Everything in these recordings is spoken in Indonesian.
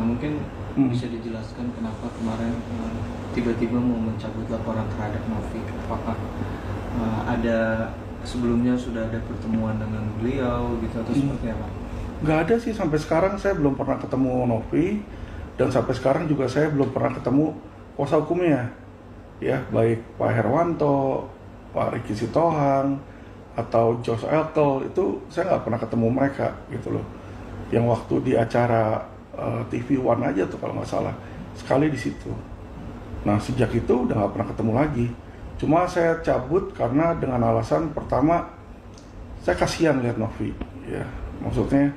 mungkin bisa dijelaskan kenapa kemarin tiba-tiba mau mencabut laporan terhadap Novi? Apakah ada sebelumnya sudah ada pertemuan dengan beliau gitu atau seperti apa? Nggak ada sih, sampai sekarang saya belum pernah ketemu Novi, dan sampai sekarang juga saya belum pernah ketemu kuasa hukumnya, ya, baik Pak Herwanto, Pak Ricky Sitohang, atau Josh Elkel, itu saya nggak pernah ketemu mereka gitu loh. Yang waktu di acara TV One aja tuh kalau nggak salah, sekali di situ. Nah sejak itu udah nggak pernah ketemu lagi. Cuma saya cabut karena dengan alasan pertama, saya kasihan lihat Novi, ya, maksudnya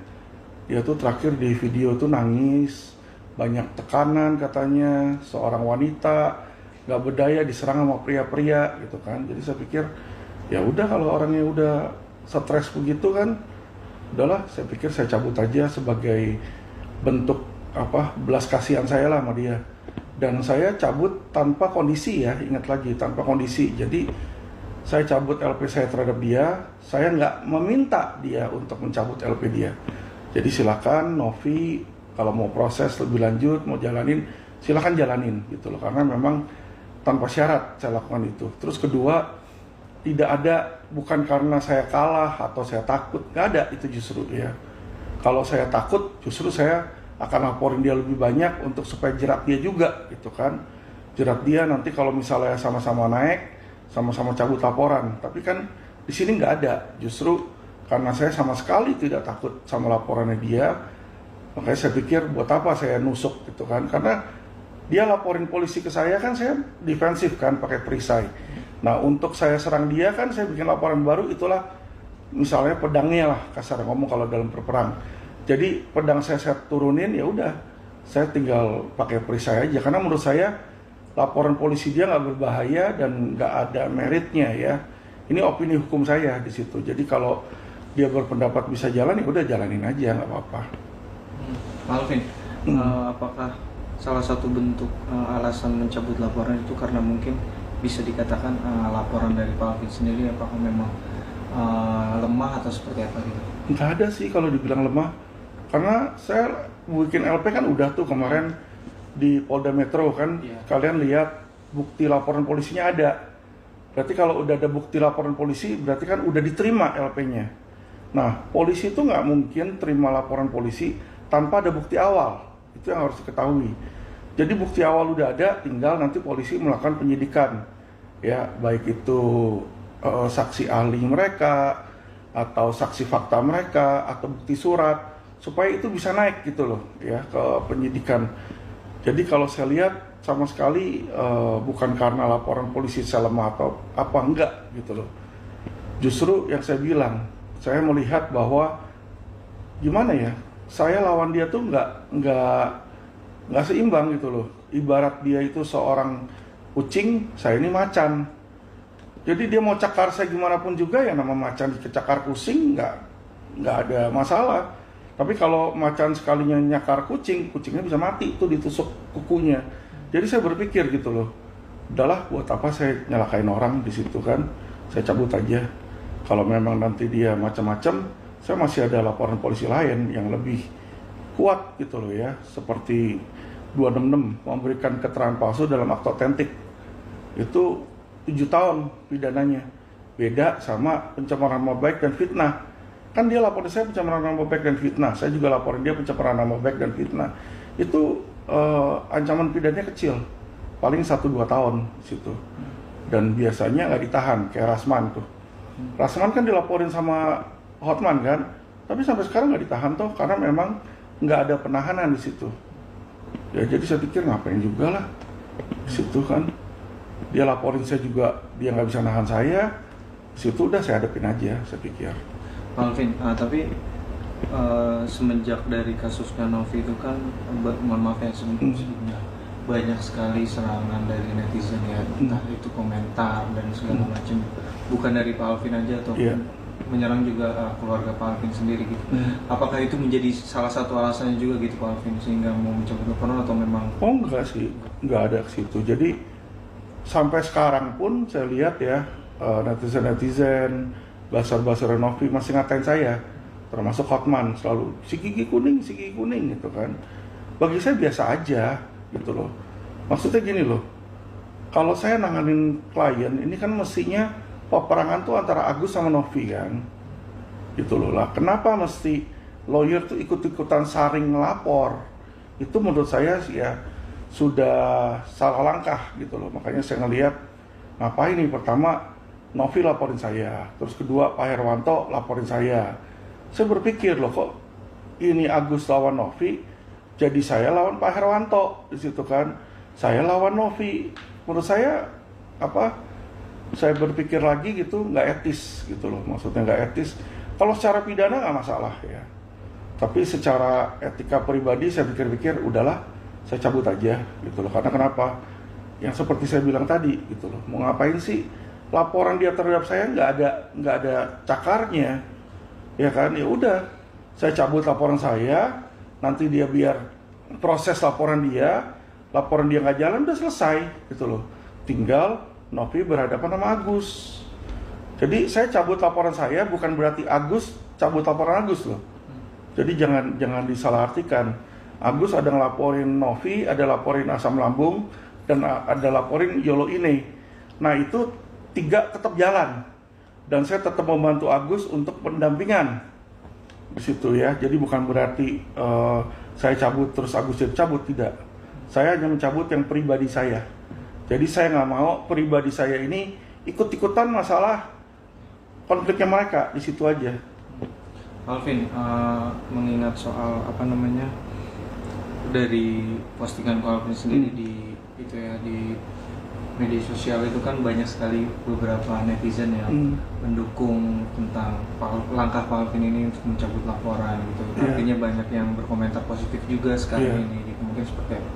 dia tuh terakhir di video tuh nangis, banyak tekanan katanya, seorang wanita nggak berdaya diserang sama pria-pria gitu kan. Jadi saya pikir ya udah, kalau orangnya udah stres begitu kan, udahlah, saya pikir saya cabut aja sebagai bentuk belas kasihan saya lah sama dia. Dan saya cabut tanpa kondisi, ya, ingat lagi, tanpa kondisi. Jadi saya cabut LP saya terhadap dia, saya nggak meminta dia untuk mencabut LP dia. Jadi silakan Novi, kalau mau proses lebih lanjut, mau jalanin, silakan jalanin gitu loh. Karena memang tanpa syarat saya lakukan itu. Terus kedua, tidak ada, bukan karena saya kalah atau saya takut, nggak ada itu justru, ya. Kalau saya takut, justru saya akan laporin dia lebih banyak untuk supaya jerat dia juga gitu kan. Jerat dia nanti kalau misalnya sama-sama naik, sama-sama cabut laporan. Tapi kan di sini nggak ada. Justru karena saya sama sekali tidak takut sama laporannya dia, makanya saya pikir buat apa saya nusuk gitu kan. Karena dia laporin polisi ke saya kan, saya defensif kan pakai perisai. Nah untuk saya serang dia kan, saya bikin laporan baru, itulah misalnya pedangnya lah, kasar ngomong kalau dalam berperang. Jadi pedang saya turunin, ya udah, saya tinggal pakai perisai aja. Karena menurut saya laporan polisi dia nggak berbahaya dan nggak ada meritnya, ya. Ini opini hukum saya di situ. Jadi kalau dia berpendapat bisa jalan, ya udah jalanin aja, nggak apa-apa. Pak Alvin, apakah salah satu bentuk alasan mencabut laporan itu karena mungkin bisa dikatakan laporan dari Pak Alvin sendiri apakah memang lemah atau seperti apa gitu? Nggak ada sih kalau dibilang lemah, karena saya bikin LP kan udah tuh kemarin di Polda Metro kan, kalian lihat bukti laporan polisinya ada. Berarti kalau udah ada bukti laporan polisi, berarti kan udah diterima LP-nya. Nah, polisi itu nggak mungkin terima laporan polisi tanpa ada bukti awal, itu yang harus diketahui. Jadi bukti awal udah ada, tinggal nanti polisi melakukan penyidikan, ya, baik itu saksi ahli mereka, atau saksi fakta mereka, atau bukti surat, supaya itu bisa naik gitu loh, ya, ke penyidikan. Jadi kalau saya lihat sama sekali bukan karena laporan polisi saya lemah atau apa, enggak gitu loh. Justru yang saya bilang, saya melihat bahwa gimana ya, saya lawan dia tuh nggak seimbang gitu loh. Ibarat dia itu seorang kucing, saya ini macan. Jadi dia mau cakar saya gimana pun juga, ya nama macan dicakar kucing nggak ada masalah. Tapi kalau macan sekalinya nyakar kucing, kucingnya bisa mati tuh, ditusuk kukunya. Jadi saya berpikir gitu loh, udahlah, buat apa saya nyalakain orang di situ kan, saya cabut aja. Kalau memang nanti dia macam-macam, saya masih ada laporan polisi lain yang lebih kuat gitu loh, ya, seperti 266 memberikan keterangan palsu dalam akta otentik, itu 7 tahun pidananya. Beda sama pencemaran nama baik dan fitnah. Kan dia laporin saya pencemaran nama baik dan fitnah, saya juga laporin dia pencemaran nama baik dan fitnah. Itu ancaman pidananya kecil, paling 1-2 tahun situ. Dan biasanya nggak ditahan, kayak Rasman tuh. Rasman kan dilaporin sama Hotman kan, tapi sampai sekarang nggak ditahan tuh, karena memang nggak ada penahanan di situ. Ya jadi saya pikir ngapain juga lah di situ kan. Dia laporin saya juga, dia nggak bisa nahan saya. Di situ udah saya hadapin aja, saya pikir. Pak Alvin, tapi semenjak dari kasusnya Novi itu kan, mohon maaf ya sebelumnya, banyak sekali serangan dari netizen, ya, entah itu komentar dan segala macam, bukan dari Pak Alvin aja ataupun menyerang juga keluarga Pak Alvin sendiri gitu. Apakah itu menjadi salah satu alasannya juga gitu Pak Alvin sehingga mau mencabut laporan atau memang? Oh enggak sih, enggak ada ke situ. Jadi sampai sekarang pun saya lihat ya, netizen-netizen, buzzer-buzzer Novi masih ngatain saya, termasuk Hotman, selalu si gigi kuning gitu kan. bagi saya biasa aja gitu loh. Maksudnya gini loh, kalau saya nanganin klien ini kan mestinya peperangan tuh antara Agus sama Novi kan, gitu loh. Lah kenapa mesti lawyer tuh ikut-ikutan saring ngelapor? Itu menurut saya sih ya sudah salah langkah gitu loh. Makanya saya ngelihat ngapain nih, pertama Novi laporin saya, terus kedua Pak Herwanto laporin saya. Saya berpikir loh, kok ini Agus lawan Novi, jadi saya lawan Pak Herwanto di situ kan, saya lawan Novi. Menurut saya saya berpikir lagi gitu, nggak etis gitu loh, maksudnya nggak etis. Kalau secara pidana nggak masalah ya, tapi secara etika pribadi saya pikir-pikir udahlah, saya cabut aja gitu loh. Karena kenapa? Yang seperti saya bilang tadi gitu loh, mau ngapain sih laporan dia terhadap saya nggak ada cakarnya, ya kan? Ya udah, saya cabut laporan saya, nanti dia biar proses laporan dia nggak jalan, udah selesai gitu loh. Tinggal Novi berhadapan sama Agus. Jadi saya cabut laporan saya bukan berarti Agus cabut laporan Agus loh. Jadi jangan disalahartikan. Agus ada ngelaporin Novi, ada laporin asam lambung, dan ada laporin Yolo ini. Nah itu 3 tetap jalan, dan saya tetap membantu Agus untuk pendampingan di situ ya. Jadi bukan berarti saya cabut terus Agus jadi cabut, tidak. Saya hanya mencabut yang pribadi saya. Jadi saya nggak mau pribadi saya ini ikut-ikutan masalah konfliknya mereka, di situ aja. Alvin, mengingat soal dari postingan Alvin sendiri di media sosial itu kan banyak sekali beberapa netizen yang mendukung tentang langkah Pak Alvin ini untuk mencabut laporan gitu. Artinya banyak yang berkomentar positif juga sekarang ini. Mungkin seperti apa?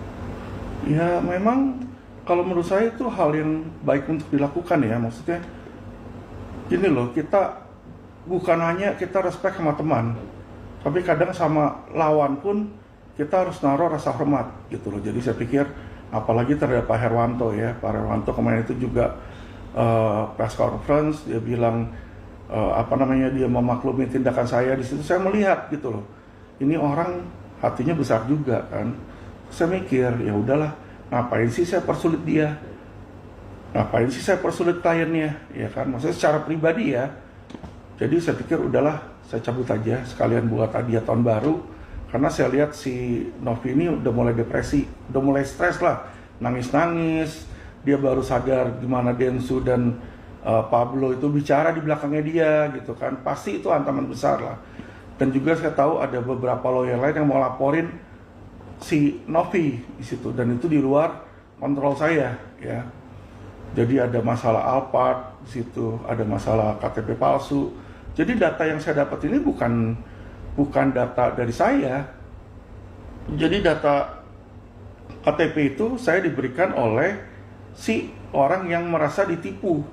Ya memang kalau menurut saya itu hal yang baik untuk dilakukan ya. Maksudnya gini loh, kita bukan hanya kita respect sama teman, tapi kadang sama lawan pun kita harus naruh rasa hormat gitu loh. Jadi saya pikir apalagi terhadap Pak Herwanto ya. Pak Herwanto kemarin itu juga press conference, dia bilang dia memaklumi tindakan saya. Di situ saya melihat gitu loh, ini orang hatinya besar juga kan. Saya mikir ya udahlah, ngapain sih saya persulit dia, ngapain sih saya persulit kliennya, ya kan, maksudnya secara pribadi ya. Jadi saya pikir udahlah, saya cabut aja sekalian buat hadiah tahun baru. Karena saya lihat si Novi ini udah mulai depresi, udah mulai stres lah, nangis-nangis. Dia baru sadar gimana Densu dan Pablo itu bicara di belakangnya dia gitu kan. Pasti itu ancaman besar lah. Dan juga saya tahu ada beberapa lawyer lain yang mau laporin si Novi di situ, dan itu di luar kontrol saya ya. Jadi ada masalah Alphard di situ, ada masalah KTP palsu. Jadi data yang saya dapat ini bukan data dari saya. Jadi data KTP itu saya diberikan oleh si orang yang merasa ditipu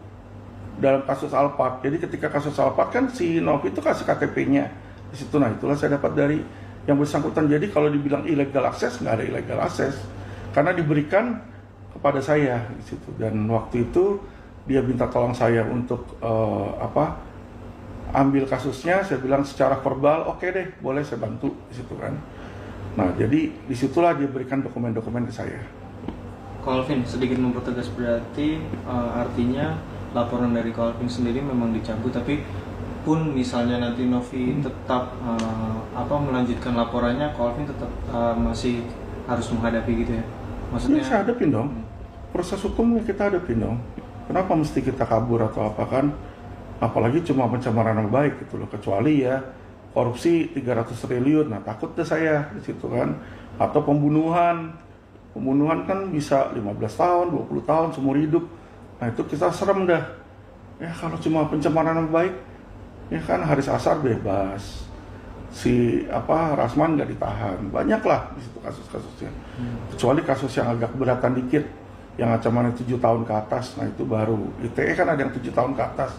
dalam kasus Alphard. Jadi ketika kasus Alphard kan si Novi itu kasih KTP-nya di situ. Nah itulah saya dapat dari yang bersangkutan. Jadi kalau dibilang illegal access, nggak ada illegal access, karena diberikan kepada saya di situ. Dan waktu itu dia minta tolong saya untuk ambil kasusnya. Saya bilang secara verbal, oke deh, boleh saya bantu di situ kan. Nah jadi disitulah dia berikan dokumen-dokumen ke saya. Alvin, sedikit mempertegas, berarti artinya laporan dari Alvin sendiri memang dicabut, tapi pun misalnya nanti Novi tetap melanjutkan laporannya, Alvin tetap masih harus menghadapi gitu ya? Maksudnya? Ya, saya hadapin dong. Proses hukumnya kita hadapin dong. Kenapa mesti kita kabur atau apa kan? Apalagi cuma pencemaran nama baik gitu loh. Kecuali ya korupsi 300 triliun. Nah takut deh saya di situ kan. Atau pembunuhan. Pembunuhan kan bisa 15 tahun, 20 tahun, seumur hidup. Nah itu kita serem dah. Ya kalau cuma pencemaran nama baik, ya kan Haris Ashar bebas, si Rasman nggak ditahan, banyaklah di situ kasus-kasusnya. Kecuali kasus yang agak beratan dikit, yang ancamannya 7 tahun ke atas, nah itu baru. ITE kan ada yang 7 tahun ke atas.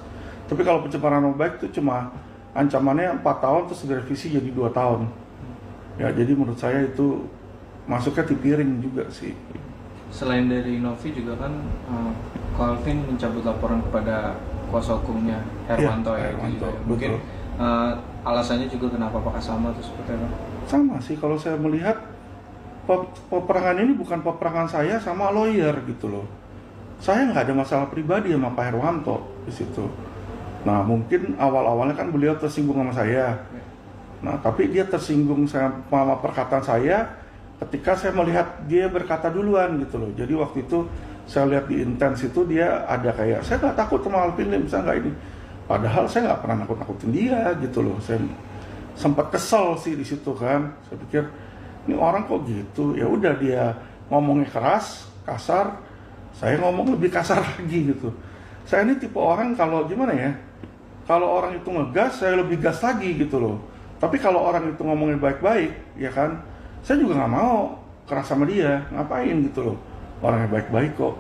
Tapi kalau pencemaran nama baik itu cuma ancamannya 4 tahun terus direvisi jadi 2 tahun. Ya jadi menurut saya itu masuknya di piring juga sih. Selain dari Novi juga kan Alvin mencabut laporan kepada kuasa hukumnya Herwanto ya, Herwanto, ya. Mungkin alasannya juga kenapa apakah sama atau seperti apa? Sama sih, kalau saya melihat peperangan ini bukan peperangan saya sama lawyer gitu loh. Saya nggak ada masalah pribadi sama Pak Herwanto di situ. Nah mungkin awal-awalnya kan beliau tersinggung sama saya. Nah tapi dia tersinggung sama perkataan saya ketika saya melihat dia berkata duluan gitu loh. Jadi waktu itu saya lihat di Intens itu dia ada kayak, saya nggak takut sama Alvin Lim, bisa nggak ini. Padahal saya nggak pernah nakut-nakutin dia gitu loh. Saya sempat kesel sih di situ kan. Saya pikir ini orang kok gitu. Ya udah dia ngomongnya keras, kasar. Saya ngomong lebih kasar lagi gitu. Saya ini tipe orang kalau gimana ya? Kalau orang itu ngegas, saya lebih gas lagi gitu loh. Tapi kalau orang itu ngomongnya baik-baik, ya kan? Saya juga nggak mau keras sama dia. Ngapain gitu loh? Orangnya baik-baik kok.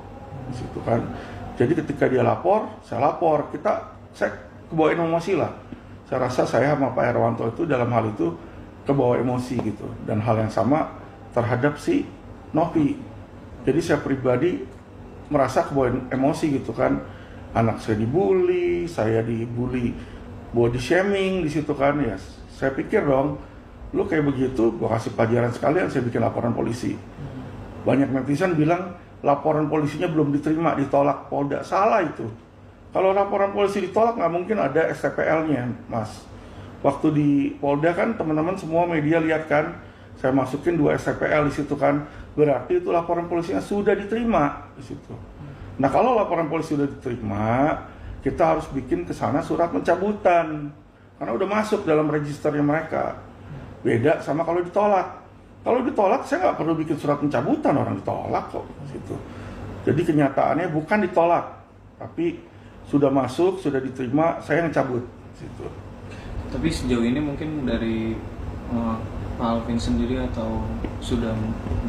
Di situ kan. Jadi ketika dia lapor, saya lapor. Saya kebawa emosi lah. Saya rasa saya sama Pak Herwanto itu dalam hal itu kebawa emosi gitu. Dan hal yang sama terhadap si Novi. Jadi saya pribadi merasa kebawa emosi gitu kan. Anak saya dibully, body shaming di situ kan ya. Saya pikir dong, lu kayak begitu, gua kasih pelajaran sekalian, saya bikin laporan polisi. Banyak netizen bilang laporan polisinya belum diterima, ditolak Polda. Salah itu. Kalau laporan polisi ditolak nggak mungkin ada STPL-nya, Mas. Waktu di Polda kan teman-teman semua media lihat kan, saya masukin 2 STPL di situ kan, berarti itu laporan polisinya sudah diterima di situ. Nah kalau laporan polisi sudah diterima, kita harus bikin ke sana surat pencabutan, karena udah masuk dalam registernya mereka. Beda sama kalau ditolak. Kalau ditolak, saya nggak perlu bikin surat pencabutan, orang ditolak kok. Gitu. Jadi kenyataannya bukan ditolak, tapi sudah masuk, sudah diterima, saya yang cabut. Gitu. Tapi sejauh ini mungkin dari Pak Alvin sendiri atau sudah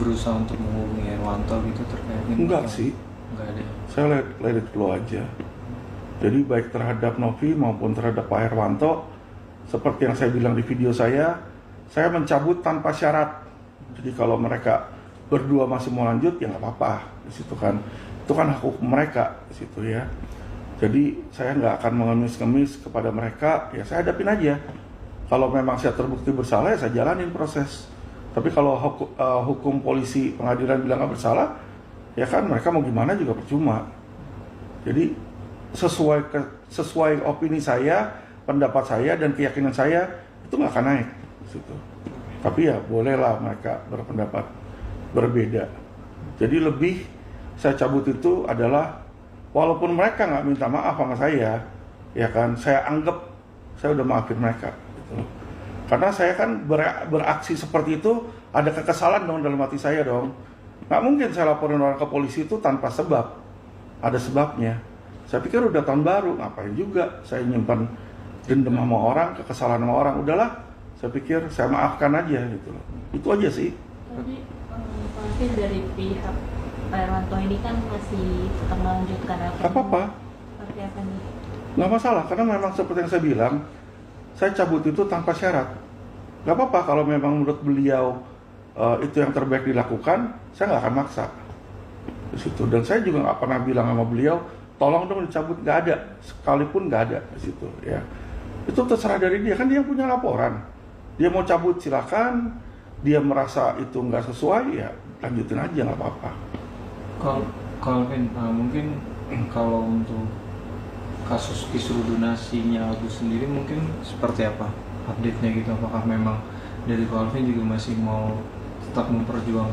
berusaha untuk menghubungi Herwanto gitu terkait ini? Enggak sih. Enggak ada. Saya let it flow aja. Jadi baik terhadap Novi maupun terhadap Pak Herwanto, seperti yang saya bilang di video saya mencabut tanpa syarat. Jadi kalau mereka berdua masih mau lanjut ya nggak apa-apa di situ kan. Itu kan hak hukum mereka di situ ya. Jadi saya nggak akan mengemis-ngemis kepada mereka, ya saya hadapin aja. Kalau memang saya terbukti bersalah ya saya jalanin proses. Tapi kalau hukum polisi pengadilan bilang nggak bersalah, ya kan mereka mau gimana juga percuma. Jadi sesuai opini saya, pendapat saya dan keyakinan saya itu nggak akan naik di situ. Tapi ya bolehlah mereka berpendapat berbeda. Jadi lebih saya cabut itu adalah walaupun mereka nggak minta maaf sama saya, ya kan saya anggap saya udah maafin mereka. Gitu. Karena saya kan beraksi seperti itu ada kekesalan dong dalam hati saya dong. Nggak mungkin saya laporin orang ke polisi itu tanpa sebab. Ada sebabnya. Saya pikir udah tahun baru, ngapain juga saya nyimpan dendam sama orang, kekesalan sama orang. Udahlah, saya pikir saya maafkan aja gitu loh. Itu aja sih. Tapi mungkin dari pihak Pak Herwanto ini kan masih tetap melanjutkan apa-apa. Seperti apa nih? Nggak masalah, karena memang seperti yang saya bilang, saya cabut itu tanpa syarat. Nggak apa-apa kalau memang menurut beliau itu yang terbaik dilakukan, saya nggak akan maksa di situ. Dan saya juga nggak pernah bilang sama beliau, tolong dong dicabut, nggak ada, sekalipun nggak ada di situ. Ya, itu terserah dari dia, kan dia punya laporan. Dia mau cabut silakan, dia merasa itu nggak sesuai, ya lanjutin aja nggak apa-apa. Kalau mungkin kalau untuk kasus kisruh donasinya Agus sendiri mungkin seperti apa update-nya gitu? Apakah memang dari Pak Alvin juga masih mau tetap memperjuangkan